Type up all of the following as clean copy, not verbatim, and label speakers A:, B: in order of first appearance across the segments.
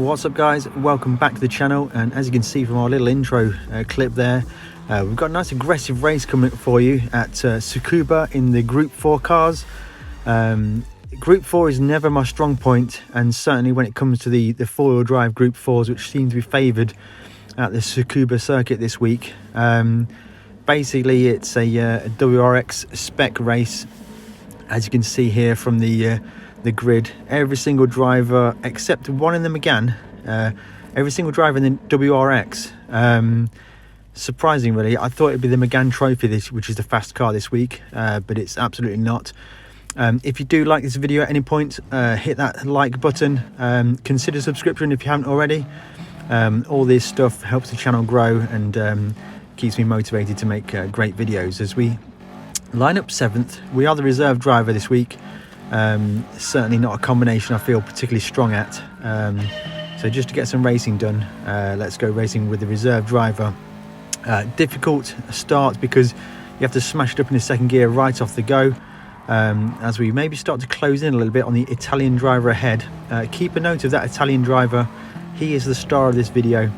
A: What's up guys, welcome back to the channel, and as you can see from our little intro clip there, we've got a nice aggressive race coming up for you at Tsukuba in the Group 4 cars. Group 4 is never my strong point, and certainly when it comes to the four-wheel drive Group 4s, which seem to be favoured at the Tsukuba circuit this week. Basically it's a WRX spec race, as you can see here from the grid. Every single driver except one in the Megane, every single driver in the WRX, surprising really. I thought it'd be the Megane Trophy, which is the fast car this week, but it's absolutely not. If you do like this video at any point, hit that like button, consider subscription if you haven't already. All this stuff helps the channel grow and keeps me motivated to make great videos. As we line up 7th, we are the reserve driver this week. Certainly not a combination I feel particularly strong at, so just to get some racing done, let's go racing with the reserve driver. Difficult start because you have to smash it up in the second gear right off the go, as we maybe start to close in a little bit on the Italian driver ahead. Keep a note of that Italian driver, he is the star of this video.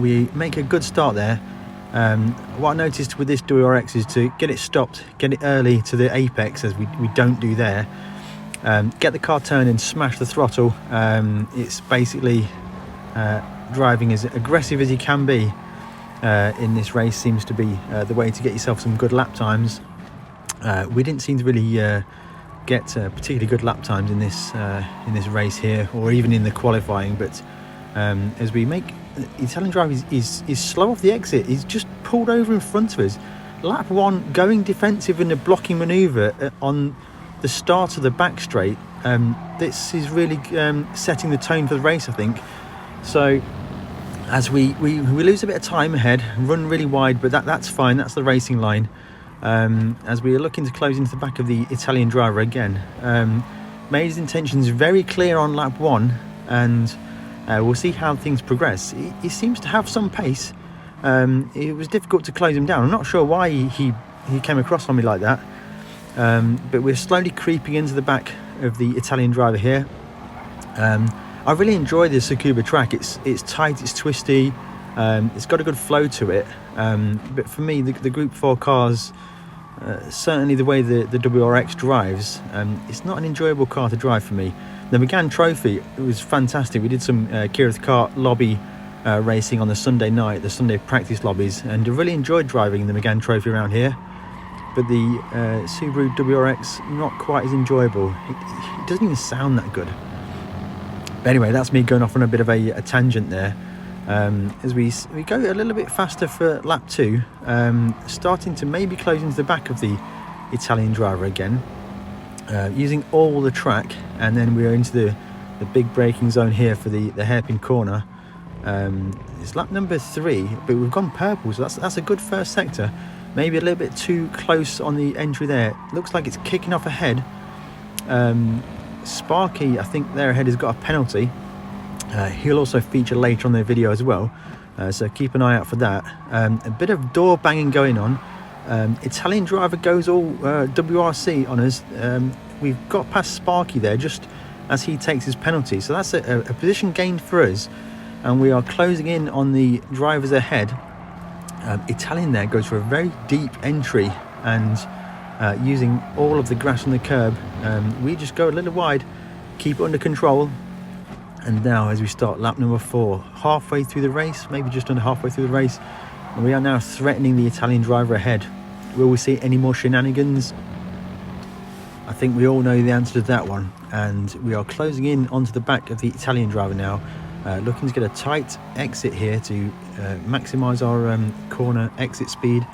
A: We make a good start there. What I noticed with this WRX is to get it stopped, get it early to the apex, as we don't do there. Get the car turned and smash the throttle. It's basically driving as aggressive as you can be in this race seems to be the way to get yourself some good lap times. We didn't seem to really get particularly good lap times in this race here, or even in the qualifying, but as we make Italian driver is slow off the exit. He's just pulled over in front of us. Lap 1, going defensive in a blocking manoeuvre on the start of the back straight. This is really setting the tone for the race, I think. So as we lose a bit of time ahead, run really wide, but that's fine. That's the racing line. As we are looking to close into the back of the Italian driver again. Made his intentions very clear on lap 1, and we'll see how things progress. He seems to have some pace. It was difficult to close him down. I'm not sure why he came across on me like that. But we're slowly creeping into the back of the Italian driver here. I really enjoy the Tsukuba track. It's tight, it's twisty, it's got a good flow to it. But for me, the Group 4 cars, certainly the way the WRX drives, it's not an enjoyable car to drive for me. The Megane Trophy, it was fantastic. We did some Kirith Kart lobby racing on the Sunday night, the Sunday practice lobbies, and I really enjoyed driving the Megane Trophy around here. But the Subaru WRX, not quite as enjoyable. It doesn't even sound that good. But anyway, that's me going off on a bit of a tangent there. As we go a little bit faster for lap 2, starting to maybe close into the back of the Italian driver again. Using all the track, and then we're into the big braking zone here for the hairpin corner. It's lap number 3, but we've gone purple, so that's a good first sector. Maybe a little bit too close on the entry there. Looks like it's kicking off ahead. Sparky, I think there ahead, has got a penalty. He'll also feature later on the video as well, so keep an eye out for that. A bit of door banging going on. Italian driver goes all WRC on us. We've got past Sparky there just as he takes his penalty, so that's a position gained for us, and we are closing in on the drivers ahead. Italian there goes for a very deep entry, and using all of the grass on the curb, we just go a little wide, keep it under control. And now as we start lap number 4, halfway through the race, maybe just under halfway through the race, and we are now threatening the Italian driver ahead. Will we see any more shenanigans? I think we all know the answer to that one, and we are closing in onto the back of the Italian driver now, looking to get a tight exit here to maximise our corner exit speed,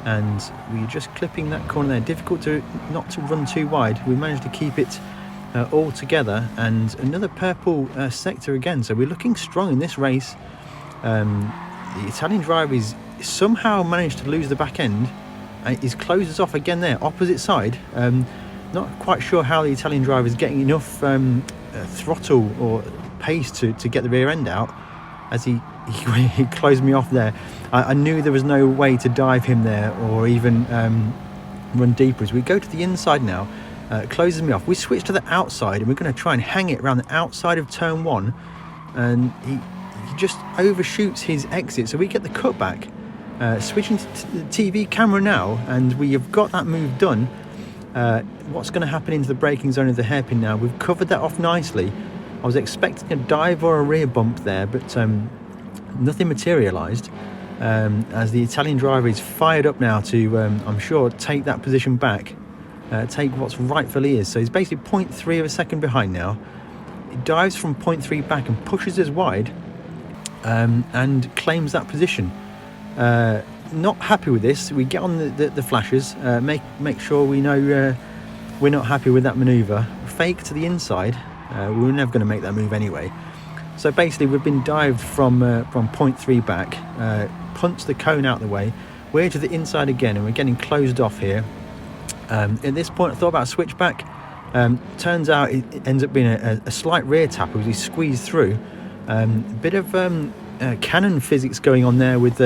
A: and we're just clipping that corner there. Difficult not to run too wide. We managed to keep it all together, and another purple sector again, so we're looking strong in this race. The Italian driver is somehow managed to lose the back end. He's closed us off again there, opposite side. Not quite sure how the Italian driver is getting enough throttle or pace to get the rear end out, as he closed me off there. I knew there was no way to dive him there or even run deeper. As we go to the inside now, closes me off. We switch to the outside, and we're going to try and hang it around the outside of turn 1 and he just overshoots his exit, so we get the cutback. Switching to the TV camera now, and we have got that move done. What's going to happen into the braking zone of the hairpin now? We've covered that off nicely. I was expecting a dive or a rear bump there, but nothing materialised, as the Italian driver is fired up now to, I'm sure, take that position back, take what's rightfully his. So he's basically 0.3 of a second behind now. He dives from 0.3 back and pushes us wide, and claims that position. Not happy with this. We get on the flashes, make sure we know we're not happy with that manoeuvre. Fake to the inside. We were never going to make that move anyway. So basically we've been dived from 0.3 back, punched the cone out the way. We're to the inside again, and we're getting closed off here. At this point I thought about a switchback. Turns out it ends up being a slight rear tap as we squeeze through. A bit of cannon physics going on there with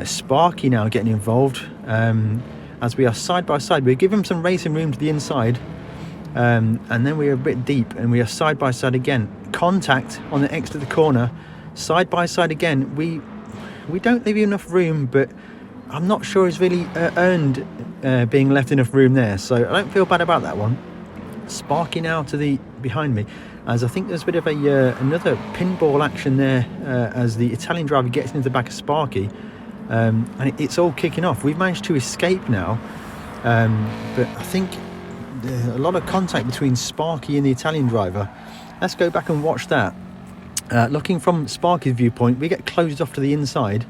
A: Sparky now getting involved, as we are side by side. We give him some racing room to the inside, and then we are a bit deep, and we are side by side again. Contact on the exit of the corner, side by side again. We don't leave you enough room, but I'm not sure he's really earned being left enough room there, so I don't feel bad about that one. Sparky now to the behind me, as I think there's a bit of another pinball action there, as the Italian driver gets into the back of Sparky, and it's all kicking off. We've managed to escape now, but I think a lot of contact between Sparky and the Italian driver. Let's go back and watch that. Looking from Sparky's viewpoint, we get closed off to the inside.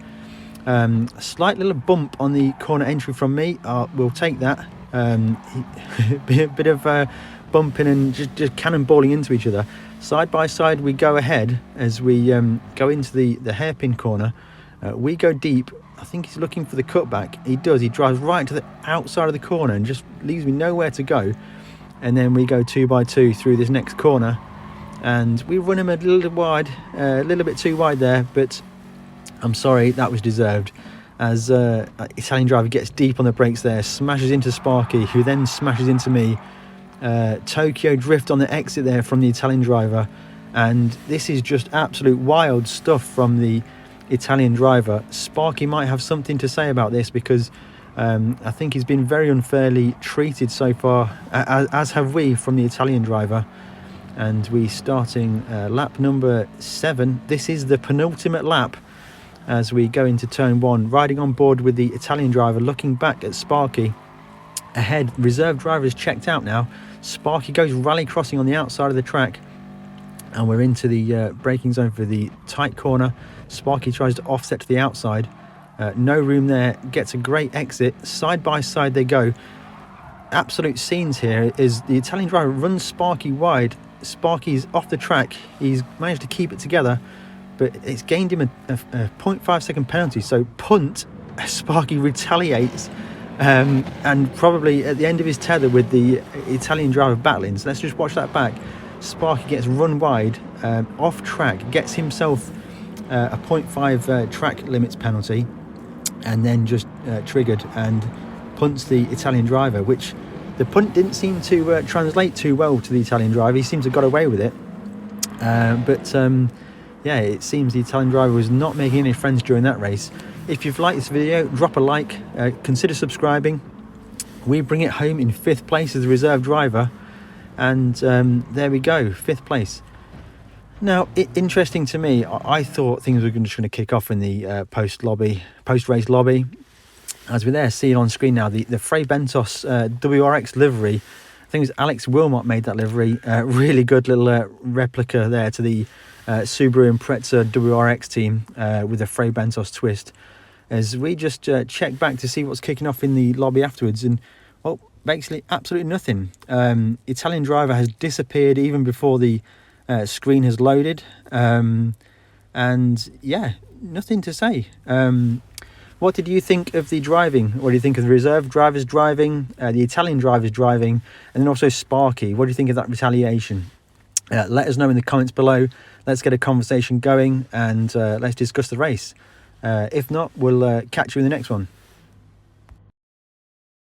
A: A slight little bump on the corner entry from me. We'll take that. Bit of bumping and just cannonballing into each other. Side by side we go ahead as we go into the hairpin corner. We go deep. I think he's looking for the cutback. He does. He drives right to the outside of the corner and just leaves me nowhere to go. And then we go 2x2 through this next corner, and we run him a little wide, a little bit too wide there, but I'm sorry, that was deserved, as Italian driver gets deep on the brakes there, smashes into Sparky, who then smashes into me. Tokyo drift on the exit there from the Italian driver, and this is just absolute wild stuff from the Italian driver. Sparky might have something to say about this, because I think he's been very unfairly treated so far, as have we, from the Italian driver. And we starting lap number 7. This is the penultimate lap as we go into turn 1, riding on board with the Italian driver, looking back at Sparky. Ahead, reserve driver is checked out now. Sparky goes rally crossing on the outside of the track, and we're into the braking zone for the tight corner. Sparky tries to offset to the outside. No room there, gets a great exit. Side by side they go. Absolute scenes here is the Italian driver runs Sparky wide. Sparky's off the track. He's managed to keep it together, but it's gained him a 0.5 second penalty. So punt, Sparky retaliates, and probably at the end of his tether with the Italian driver battling. So let's just watch that back. Sparky gets run wide, off track, gets himself a 0.5 track limits penalty, and then just triggered and punts the Italian driver, which the punt didn't seem to translate too well to the Italian driver. He seemed to have got away with it, but yeah, it seems the Italian driver was not making any friends during that race. If you've liked this video, drop a like, consider subscribing. We bring it home in 5th place as the reserve driver, and there we go, 5th place. Now, interesting to me, I thought things were just going to kick off in the post-race lobby. As we're there, see it on screen now, the Frey Bentos WRX livery. I think it was Alex Wilmot made that livery. Really good little replica there to the Subaru Impreza WRX team with a Frey Bentos twist. As we just check back to see what's kicking off in the lobby afterwards, and well, basically absolutely nothing. Italian driver has disappeared even before the screen has loaded, and yeah, nothing to say. What did you think of the driving? What do you think of the reserve drivers driving, the Italian drivers driving, and then also Sparky? What do you think of that retaliation? Let us know in the comments below. Let's get a conversation going, and let's discuss the race. If not, we'll catch you in the next one.